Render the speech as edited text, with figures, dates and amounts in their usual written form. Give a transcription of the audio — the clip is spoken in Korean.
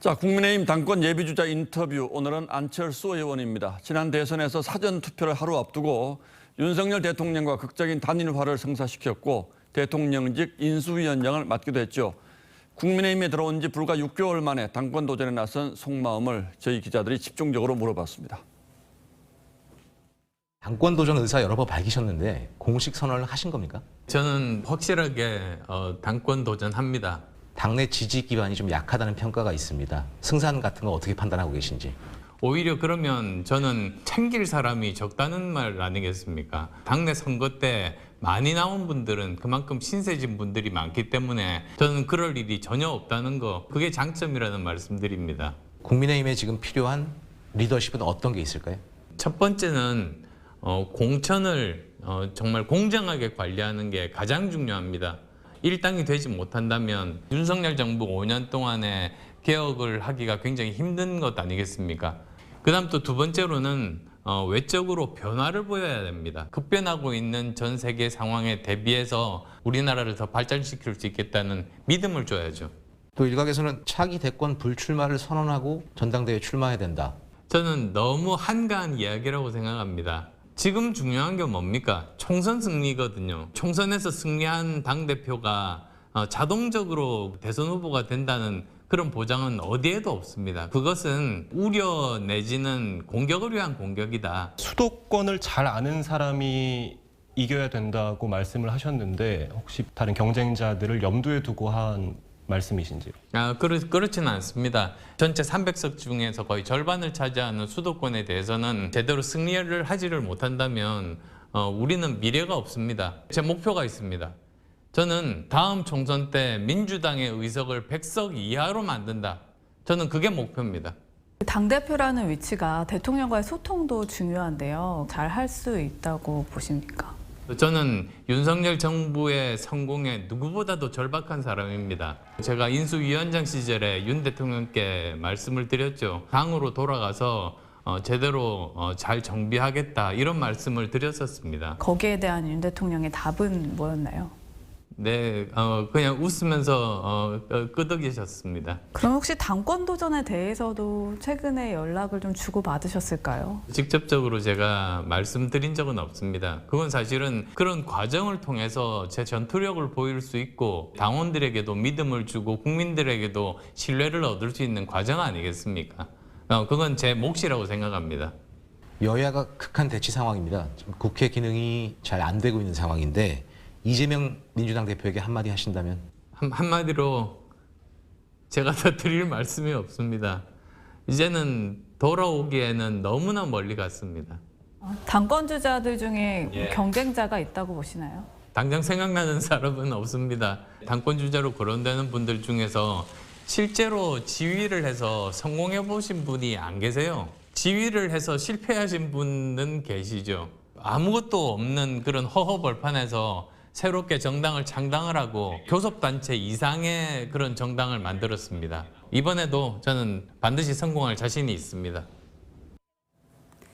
자, 국민의힘 당권 예비주자 인터뷰. 오늘은 안철수 의원입니다. 지난 대선에서 사전투표를 하루 앞두고 윤석열 대통령과 극적인 단일화를 성사시켰고 대통령직 인수위원장을 맡기도 했죠. 국민의힘에 들어온 지 불과 6개월 만에 당권 도전에 나선 속마음을 저희 기자들이 집중적으로 물어봤습니다. 당권 도전 의사 여러 번 밝히셨는데 공식 선언을 하신 겁니까? 저는 확실하게 당권 도전합니다. 당내 지지 기반이 좀 약하다는 평가가 있습니다. 승산 같은 거 어떻게 판단하고 계신지. 오히려 그러면 저는 챙길 사람이 적다는 말 아니겠습니까? 당내 선거 때 많이 나온 분들은 그만큼 신세진 분들이 많기 때문에 저는 그럴 일이 전혀 없다는 거, 그게 장점이라는 말씀드립니다. 국민의힘에 지금 필요한 리더십은 어떤 게 있을까요? 첫 번째는 공천을 정말 공정하게 관리하는 게 가장 중요합니다. 일당이 되지 못한다면 윤석열 정부 5년 동안에 개혁을 하기가 굉장히 힘든 것 아니겠습니까? 그다음 또 두 번째로는 외적으로 변화를 보여야 됩니다. 급변하고 있는 전 세계 상황에 대비해서 우리나라를 더 발전시킬 수 있겠다는 믿음을 줘야죠. 또 일각에서는 차기 대권 불출마를 선언하고 전당대회에 출마해야 된다. 저는 너무 한가한 이야기라고 생각합니다. 지금 중요한 게 뭡니까? 총선 승리거든요. 총선에서 승리한 당대표가 자동적으로 대선 후보가 된다는 그런 보장은 어디에도 없습니다. 그것은 우려 내지는 공격을 위한 공격이다. 수도권을 잘 아는 사람이 이겨야 된다고 말씀을 하셨는데 혹시 다른 경쟁자들을 염두에 두고 한 말씀이신지요? 그렇지는 않습니다. 전체 300석 중에서 거의 절반을 차지하는 수도권에 대해서는 제대로 승리를 하지를 못한다면 우리는 미래가 없습니다. 제 목표가 있습니다. 저는 다음 총선 때 민주당의 의석을 100석 이하로 만든다. 저는 그게 목표입니다. 당대표라는 위치가 대통령과의 소통도 중요한데요. 잘 할 수 있다고 보십니까? 저는 윤석열 정부의 성공에 누구보다도 절박한 사람입니다. 제가 인수위원장 시절에 윤 대통령께 말씀을 드렸죠. 당으로 돌아가서 제대로 잘 정비하겠다, 이런 말씀을 드렸었습니다. 거기에 대한 윤 대통령의 답은 뭐였나요? 네, 그냥 웃으면서 끄덕이셨습니다. 그럼 혹시 당권 도전에 대해서도 최근에 연락을 좀 주고받으셨을까요? 직접적으로 제가 말씀드린 적은 없습니다. 그건 사실은 그런 과정을 통해서 제 전투력을 보일 수 있고 당원들에게도 믿음을 주고 국민들에게도 신뢰를 얻을 수 있는 과정 아니겠습니까? 그건 제 몫이라고 생각합니다. 여야가 극한 대치 상황입니다. 지금 국회 기능이 잘 안 되고 있는 상황인데 이재명 민주당 대표에게 한마디 하신다면? 한마디로 제가 더 드릴 말씀이 없습니다. 이제는 돌아오기에는 너무나 멀리 갔습니다. 당권 주자들 중에 경쟁자가 있다고 보시나요? 당장 생각나는 사람은 없습니다. 당권 주자로 거론되는 분들 중에서 실제로 지휘를 해서 성공해 보신 분이 안 계세요. 지휘를 해서 실패하신 분은 계시죠. 아무것도 없는 그런 허허벌판에서 새롭게 정당을 창당을 하고 교섭단체 이상의 그런 정당을 만들었습니다. 이번에도 저는 반드시 성공할 자신이 있습니다.